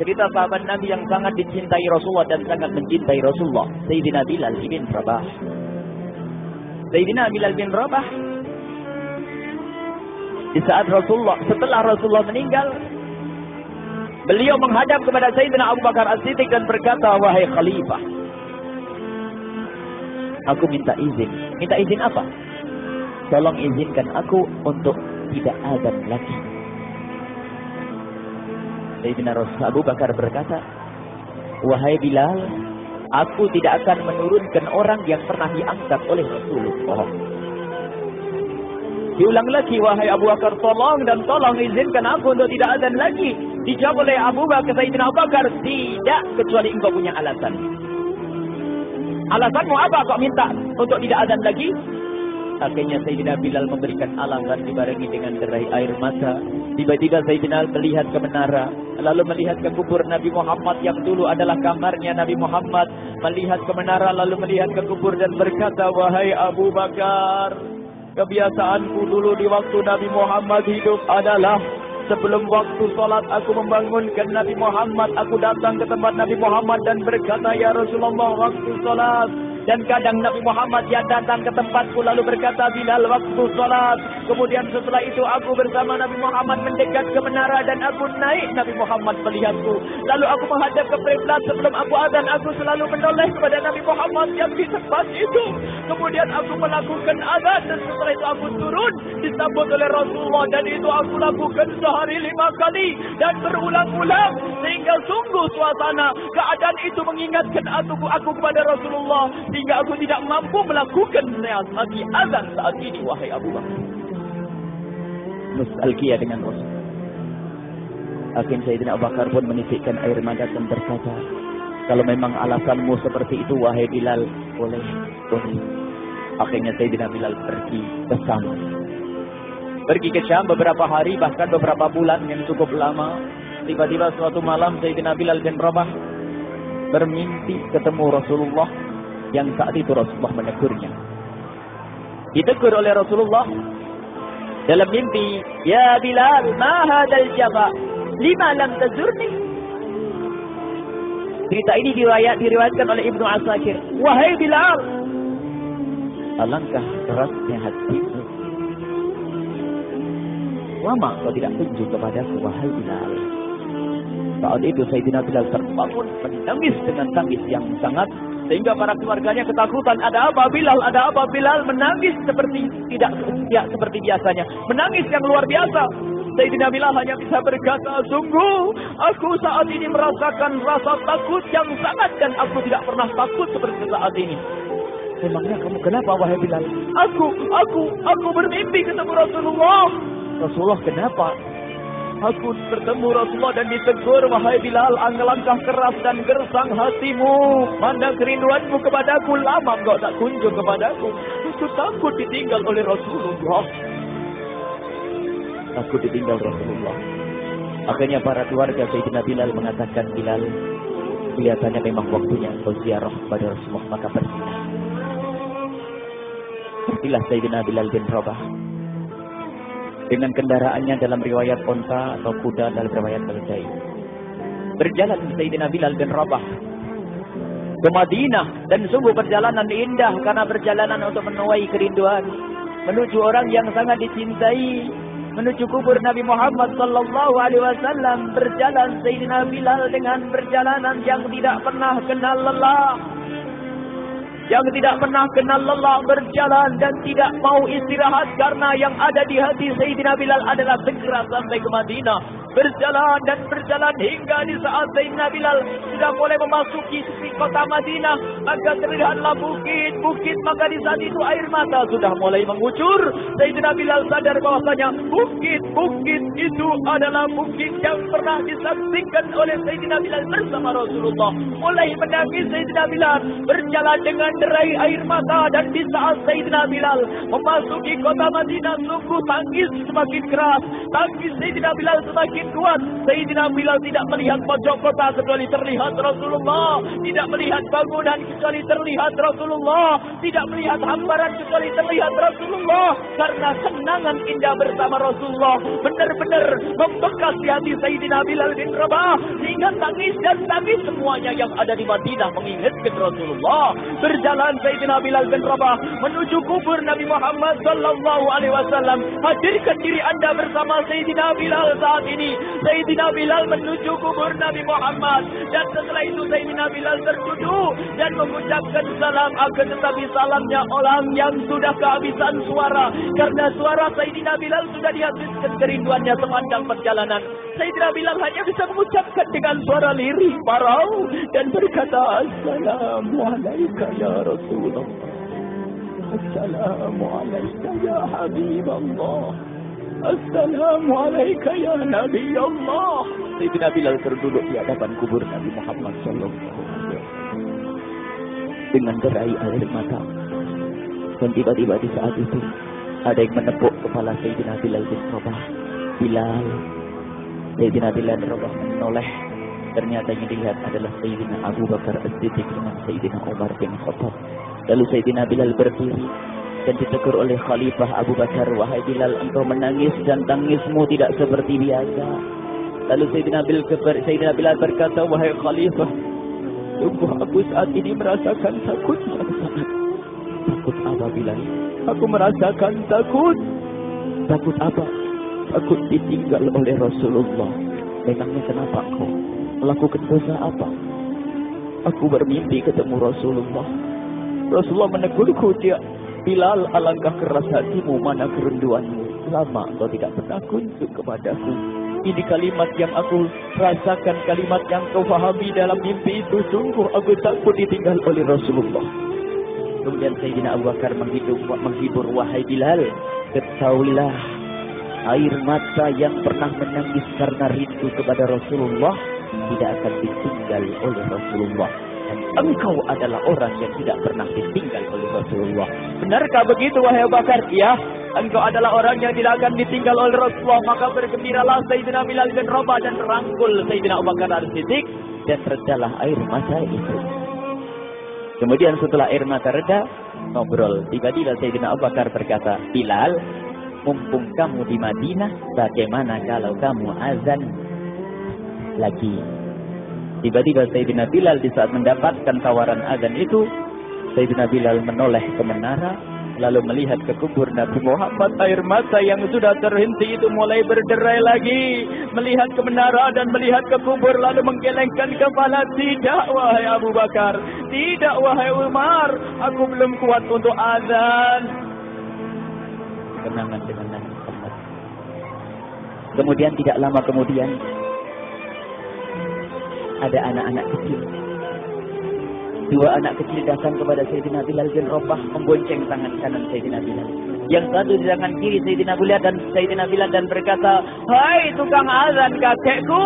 cerita sahabat Nabi yang sangat dicintai Rasulullah dan sangat mencintai Rasulullah, Sayyidina Bilal bin Rabah. Sayyidina Bilal bin Rabah, di saat setelah Rasulullah meninggal, beliau menghadap kepada Sayyidina Abu Bakar As-Siddiq dan berkata, wahai khalifah, aku minta izin. Minta izin apa? Tolong izinkan aku untuk tidak azan lagi. Sayyidina Abu Bakar berkata, wahai Bilal, aku tidak akan menurunkan orang yang pernah diangkat oleh Rasulullah. Diulang lagi, wahai Abu Bakar, tolong dan tolong izinkan aku untuk tidak azan lagi. Dijawab oleh Abu Bakar, Sayyidina Abu Bakar, tidak, kecuali engkau punya alasan. Alasanmu apa kau minta untuk tidak azan lagi? Akhirnya Sayyidina Bilal memberikan alasan dibarengi dengan derai air mata. Tiba-tiba Sayyidina melihat ke menara, lalu melihat ke kubur Nabi Muhammad yang dulu adalah kamarnya Nabi Muhammad. Melihat ke menara, lalu melihat ke kubur dan berkata, wahai Abu Bakar, kebiasaanku dulu di waktu Nabi Muhammad hidup adalah sebelum waktu sholat aku membangunkan Nabi Muhammad. Aku datang ke tempat Nabi Muhammad dan berkata, ya Rasulullah, waktu sholat. Dan kadang Nabi Muhammad yang datang ke tempatku lalu berkata, Bilal, waktu sholat. Kemudian setelah itu aku bersama Nabi Muhammad mendekat ke menara dan aku naik. Nabi Muhammad melihatku. Lalu aku menghadap ke kiblat. Sebelum aku azan, aku selalu menoleh kepada Nabi Muhammad yang di tempat itu. Kemudian aku melakukan azan dan setelah itu aku turun disambut oleh Rasulullah. Dan itu aku lakukan sehari 5 kali dan berulang-ulang. Sehingga sungguh suasana keadaan itu mengingatkan aku kepada Rasulullah. Sehingga aku tidak mampu melakukan lagi azan saat ini, wahai Abu Bakar. Nostalgia dengan Rasul. Akhirnya Sayyidina Abu Bakar pun menitikkan air mata dan berkata, kalau memang alasanmu seperti itu, wahai Bilal, boleh. Akhirnya Sayyidina Bilal pergi ke Syam. Pergi ke Syam beberapa hari, bahkan beberapa bulan yang cukup lama. Tiba-tiba suatu malam Sayyidina Bilal bin Rabah bermimpi ketemu Rasulullah. Yang saat itu Rasulullah menegurnya. Ditegur oleh Rasulullah dalam mimpi, ya Bilal, ma hadal jafa, lima lam tazurni. Cerita ini diriwayatkan oleh Ibnu Asakir. Wahai Bilal, alangkah kerasnya hatimu. Lama kau tidak kunjung kepadaku, wahai Bilal. Saat itu Sayyidina Bilal terbangun menangis dengan tangis yang sangat, sehingga para keluarganya ketakutan. Ada apa Bilal? Ada apa Bilal? Menangis seperti tidak seperti biasanya. Menangis yang luar biasa. Sayyidina Bilal hanya bisa berkata, sungguh aku saat ini merasakan rasa takut yang sangat dan aku tidak pernah takut seperti saat ini. Memangnya kamu kenapa wahai Bilal? Aku bermimpi ketemu Rasulullah. Rasulullah kenapa? Aku bertemu Rasulullah dan ditegur, wahai Bilal, alangkah keras dan gersang hatimu. Mana kerinduanmu kepadaku, lama engkau tak kunjung kepadaku. Aku takut ditinggal oleh Rasulullah. Aku ditinggal Rasulullah. Akhirnya para keluarga Sayyidina Bilal mengatakan, Bilal, kelihatannya memang waktunya engkau ziarah pada Rasulullah, maka pergilah. Pergilah Sayyidina Bilal bin Rabah dengan kendaraannya dalam riwayat onta atau kuda dalam riwayat keledai. Berjalan Sayyidina Bilal bin Rabah ke Madinah, dan sungguh perjalanan indah karena perjalanan untuk menuai kerinduan menuju orang yang sangat dicintai, menuju kubur Nabi Muhammad sallallahu alaihi wasallam. Berjalan Sayyidina Bilal dengan perjalanan yang tidak pernah kenal lelah. Yang tidak pernah kenal lelah berjalan dan tidak mau istirahat, karena yang ada di hati Sayyidina Bilal adalah segera sampai ke Madinah. Berjalan dan berjalan hingga di saat Sayyidina Bilal sudah mulai memasuki kota Madinah, maka terlihatlah bukit-bukit, maka di saat itu air mata sudah mulai mengucur. Sayyidina Bilal sadar bahwasanya bukit-bukit itu adalah bukit yang pernah disaksikan oleh Sayyidina Bilal bersama Rasulullah. Mulai menangis Sayyidina Bilal, berjalan dengan derai air mata. Dan di saat Sayyidina Bilal memasuki kota Madinah, sungguh tangis semakin keras, tangis Sayyidina Bilal semakin kuat. Sayyidina Bilal tidak melihat pojok kota kecuali terlihat Rasulullah, tidak melihat bangunan kecuali terlihat Rasulullah, tidak melihat hamparan kecuali terlihat Rasulullah. Karena kenangan indah bersama Rasulullah benar-benar membekas di hati Sayyidina Bilal bin Rabah, sehingga tangis dan tangis semuanya yang ada di Madinah mengingatkan Rasulullah. Berjalan Sayyidina Bilal bin Rabah menuju kubur Nabi Muhammad sallallahu alaihi wasallam. Hadirkan diri Anda bersama Sayyidina Bilal saat ini. Sayyidina Bilal menuju kubur Nabi Muhammad, dan setelah itu Sayyidina Bilal terduduk dan mengucapkan salam. Akan tetapi salamnya orang yang sudah kehabisan suara, karena suara Sayyidina Bilal sudah dihabiskan kerinduannya sepanjang perjalanan. Sayyidina Bilal hanya bisa mengucapkan dengan suara lirih parau dan berkata, Assalamualaikum ya Rasulullah, Assalamualaikum ya Habiballah, Assalamualaikum ya Nabi Allah. Sayyidina Bilal terduduk di hadapan kubur Nabi Muhammad sallallahu alaihi wasallam dengan derai air mata. Dan tiba-tiba di saat itu ada yang menepuk kepala Sayyidina Bilal bin Rabah. Bilal. Sayyidina Bilal bin Rabah menoleh. Ternyata yang dilihat adalah Sayyidina Abu Bakar As-Siddiq dengan Sayyidina Umar bin Khattab. Lalu Sayyidina Bilal berdiri dan ditegur oleh Khalifah Abu Bakar, wahai Bilal, engkau menangis dan tangismu tidak seperti biasa. Lalu Sayyidina Bilal berkata, wahai Khalifah, sungguh aku saat ini merasakan takut sangat. Takut apa Bilal? Aku merasakan takut. Takut apa? Takut ditinggal oleh Rasulullah. Memangnya kenapa kau melakukan dosa apa? Aku bermimpi ketemu Rasulullah. Rasulullah menegurku, dia, Bilal, alangkah keras hatimu, mana kerinduanmu. Lama kau tidak pernah kunjung kepadaku. Ini kalimat yang aku rasakan, kalimat yang kau fahami dalam mimpi itu. Sungguh aku takut ditinggal oleh Rasulullah. Kemudian Sayyidina Abu Bakar menghibur, wahai Bilal, ketahuilah, air mata yang pernah menangis karena rindu kepada Rasulullah tidak akan ditinggal oleh Rasulullah. Dan engkau adalah orang yang tidak pernah ditinggal oleh Rasulullah. Benarkah begitu wahai Abu Bakar? Ya, engkau adalah orang yang tidak akan ditinggal oleh Rasulullah. Maka bergembiralah Sayyidina Bilal bin Rabah dan rangkul Sayyidina Abu Bakar As-Siddiq, dan redalah air mata itu. Kemudian setelah air mata reda, ngobrol. Tiba-tiba Sayyidina Abu Bakar berkata, Bilal, mumpung kamu di Madinah, bagaimana kalau kamu azan lagi? Tiba-tiba Sayyidina Bilal di saat mendapatkan tawaran azan itu, Sayyidina Bilal menoleh ke menara, lalu melihat ke kubur Nabi Muhammad. Air mata yang sudah terhenti itu mulai berderai lagi. Melihat ke menara dan melihat ke kubur, lalu menggelengkan kepala. Tidak wahai Abu Bakar, tidak wahai Umar, aku belum kuat untuk azan. Kenangan dengan Nabi Muhammad. Kemudian tidak lama kemudian ada anak-anak kecil. Dua anak kecil datang kepada Sayyidina Bilal bin Rabah, membonceng tangan kanan Sayyidina Bilal. Yang satu di tangan kiri Sayyidina Bilal dan berkata, hai tukang azan kakekku.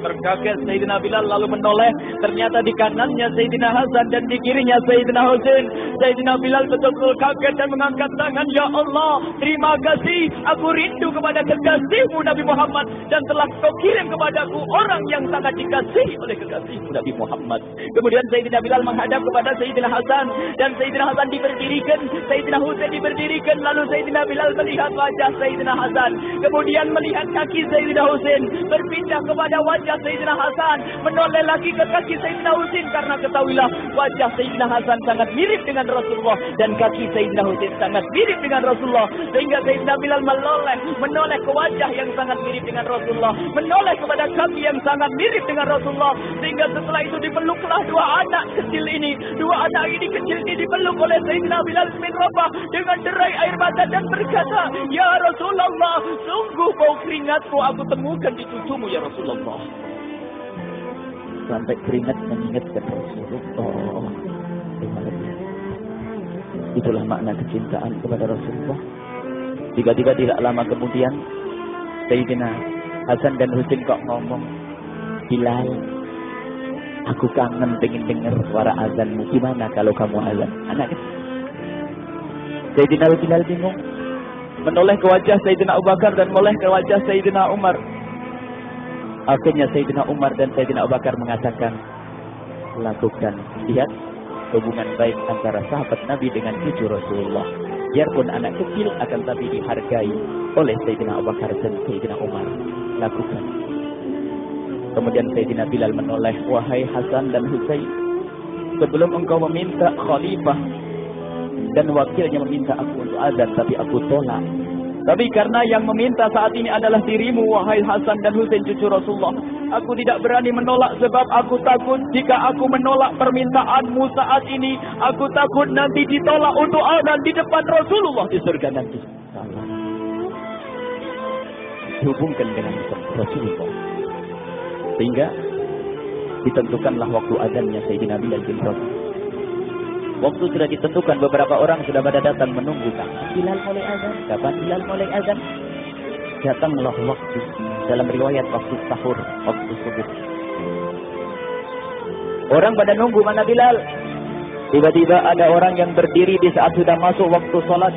Terkaget Sayyidina Bilal lalu menoleh. Ternyata di kanannya Sayyidina Hasan dan di kirinya Sayyidina Husain. Sayyidina Bilal betul-betul kaget dan mengangkat tangan. Ya Allah, terima kasih. Aku rindu kepada kekasihmu Nabi Muhammad, dan telah kau kirim kepadaku orang yang sangat dikasihi oleh kekasihmu Nabi Muhammad. Kemudian Sayyidina Bilal menghadap kepada Sayyidina Hasan, dan Sayyidina Hasan diberdirikan, Sayyidina Husain diberdirikan. Lalu Sayyidina Bilal melihat wajah Sayyidina Hasan, kemudian melihat kaki Sayyidina Husain, berpindah kepada wajah Sayyidina Hasan, menoleh lagi ke kaki Sayyidina Husain, karena ketahuilah wajah Sayyidina Hasan sangat mirip dengan Rasulullah dan kaki Sayyidina Husain sangat mirip dengan Rasulullah, sehingga Sayyidina Bilal menoleh ke wajah yang sangat mirip dengan Rasulullah, menoleh kepada kaki yang sangat mirip dengan Rasulullah, sehingga setelah itu dipeluklah dua anak kecil ini dipeluk oleh Sayyidina Bilal bin Rabah dengan derai air mata dan berkata, ya Rasulullah, sungguh bau keringatku aku temukan di cucumu ya Rasulullah. Sampai keringat mengingatkan Rasulullah. Itulah makna kecintaan kepada Rasulullah. Tiba-tiba tidak lama kemudian Sayyidina Hasan dan Husain kok ngomong, Bilal, Aku kangen pengen dengar suara azanmu. Gimana kalau kamu azan? Anak kecil. Sayyidina Bilal bingung. Menoleh ke wajah Sayyidina Abu Bakar dan menoleh ke wajah Sayyidina Umar. Akhirnya Sayyidina Umar dan Sayyidina Abu Bakar mengatakan, lakukan. Lihat hubungan baik antara sahabat Nabi dengan cucu Rasulullah. Biarpun anak kecil akan tapi dihargai oleh Sayyidina Abu Bakar dan Sayyidina Umar. Lakukan. Kemudian Sayyidina Bilal menoleh, wahai Hasan dan Husain, sebelum engkau meminta khalifah dan wakilnya meminta aku untuk azan, tapi aku tolak. Tapi karena yang meminta saat ini adalah dirimu, wahai Hasan dan Husain cucu Rasulullah, aku tidak berani menolak sebab aku takut jika aku menolak permintaanmu saat ini, aku takut nanti ditolak untuk azan di depan Rasulullah di surga nanti. Salah. Dihubungkan dengan Rasulullah. Sehingga ditentukanlah waktu azannya Sayyidina Bilal bin Rabah. Waktu sudah ditentukan, beberapa orang sudah pada datang menunggu. Kapan Bilal mulai azan? Kapan Bilal mulai azan? Datanglah waktu. Dalam riwayat waktu sahur, waktu subuh. Orang pada nunggu mana Bilal. Tiba-tiba ada orang yang berdiri di saat sudah masuk waktu sholat.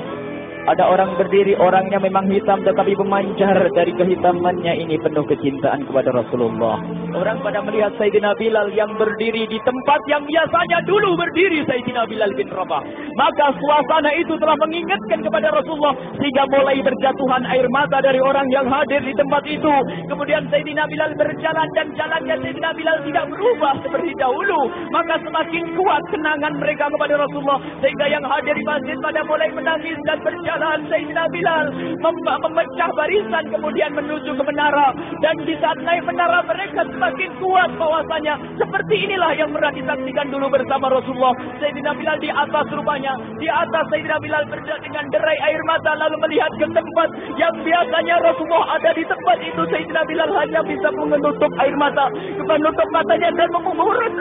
Ada orang berdiri, orangnya memang hitam tetapi memancar dari kehitamannya ini penuh kecintaan kepada Rasulullah. Orang pada melihat Sayyidina Bilal yang berdiri di tempat yang biasanya dulu berdiri Sayyidina Bilal bin Rabah. Maka suasana itu telah mengingatkan kepada Rasulullah sehingga mulai berjatuhan air mata dari orang yang hadir di tempat itu. Kemudian Sayyidina Bilal berjalan dan jalannya Sayyidina Bilal tidak berubah seperti dahulu. Maka semakin kuat kenangan mereka kepada Rasulullah sehingga yang hadir di masjid pada mulai menangis dan berjalan. Sayyidina Bilal memecah barisan kemudian menuju ke menara, dan di saat naik menara mereka semakin kuat bahwasanya seperti inilah yang pernah disaksikan dulu bersama Rasulullah. Sayyidina Bilal di atas rupanya, di atas Sayyidina Bilal berjalan dengan derai air mata lalu melihat ke tempat yang biasanya Rasulullah ada di tempat itu. Sayyidina Bilal hanya bisa menutup air mata, menutup matanya dan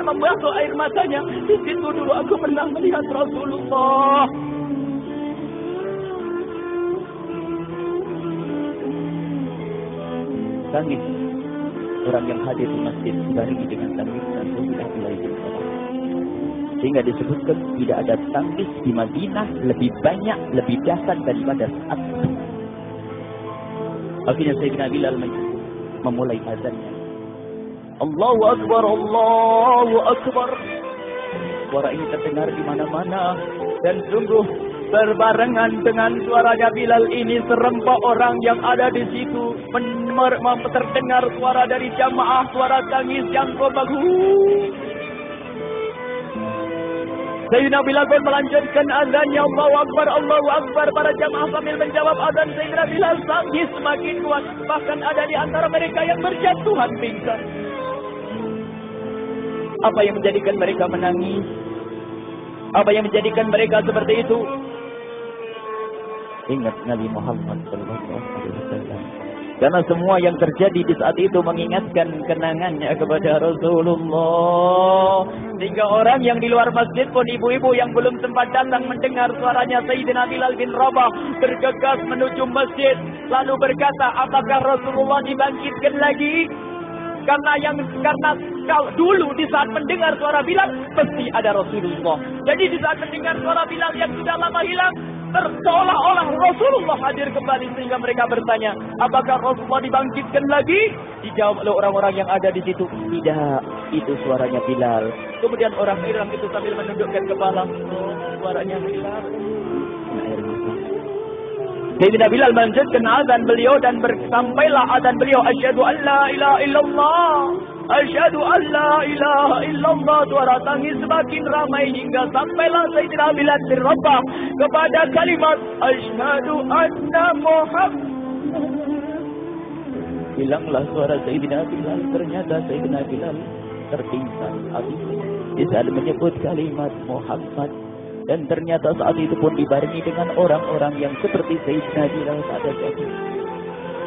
membasuh air matanya. Di situ dulu aku pernah melihat Rasulullah. Tangis orang yang hadir di masjid dibarengi dengan tangis dan Sayyidina Bilal bin Rabah. Sehingga disebutkan tidak ada tangis di Madinah lebih banyak, lebih dahsyat daripada saat itu. Akhirnya Sayyidina Bilal memulai azannya. Allahu Akbar, Allahu Akbar. Suara ini terdengar di mana-mana dan sungguh berbarengan dengan suara Bilal ini serempak orang yang ada di situ terdengar suara dari jamaah, suara tangis yang bagus. Sayyidina Bilal pun melanjutkan azannya, Allahu Akbar, Allahu Akbar. Para jamaah sambil menjawab azan Sayyidina Bilal, tangis semakin kuat. Bahkan ada di antara mereka yang berjatuhan pingsan. Apa yang menjadikan mereka menangis? Apa yang menjadikan mereka seperti itu? Ingat Nabi Muhammad SAW. Karena semua yang terjadi di saat itu mengingatkan kenangannya kepada Rasulullah. Sehingga orang yang di luar masjid pun, ibu-ibu yang belum sempat datang mendengar suaranya Sayyidina Bilal bin Rabah bergegas menuju masjid. Lalu berkata, apakah Rasulullah dibangkitkan lagi? Karena dulu di saat mendengar suara Bilal pasti ada Rasulullah. Jadi di saat mendengar suara Bilal yang sudah lama hilang, seolah-olah Rasulullah hadir kembali sehingga mereka bertanya, apakah Rasulullah dibangkitkan lagi? Dijawab oleh orang-orang yang ada di situ, tidak, itu suaranya Bilal. Kemudian orang Irak itu sambil menundukkan kepala, oh, suaranya Bilal. Sayyidina Bilal melanjutkan azan beliau dan sampailah azan beliau, asyhadu an la ilaha illallah, asyhadu an la ilaha illallah. Suara tangis semakin ramai hingga sampailah Sayyidina Bilal bin Rabah kepada kalimat asyhadu anna Muhammad. Hilanglah suara Sayyidina Bilal. Ternyata Sayyidina Bilal terpingsan di saat menyebut kalimat Muhammad. Dan ternyata saat itu pun dibarengi dengan orang-orang yang seperti Sayyidina Bilal pada saat itu.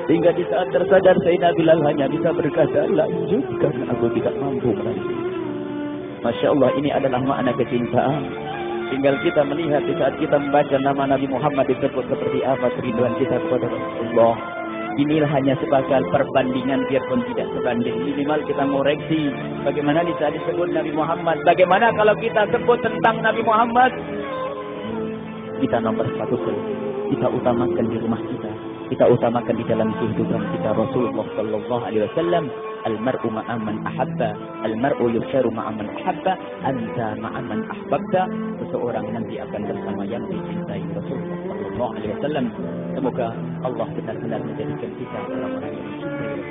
Sehingga di saat tersadar Sayyidina Bilal hanya bisa berkata, lanjutkan, aku tidak mampu melanjutkan. Masya Allah, ini adalah makna kecintaan. Tinggal kita melihat di saat kita membaca nama Nabi Muhammad disebut seperti apa kerinduan kita kepada Rasulullah. Inilah hanya sebagai perbandingan biarpun tidak sebanding. Minimal kita ngoreksi bagaimana disebut Nabi Muhammad. Bagaimana kalau kita sebut tentang Nabi Muhammad? Kita nomor satu dulu. Kita utamakan di rumah kita. Kita utamakan di dalam kehidupan kita. Rasulullah Sallallahu Alaihi Wasallam, Al-mar'u ma'aman ahabba, Al-mar'u yusharu ma'aman ahabba, Anta ma'aman ahbabta. Seseorang nanti akan bersama yang dicintai Rasulullah Sallallahu Alaihi Wasallam. Semoga Allah benar-benar menjadikan kita orang-orang yang dicintai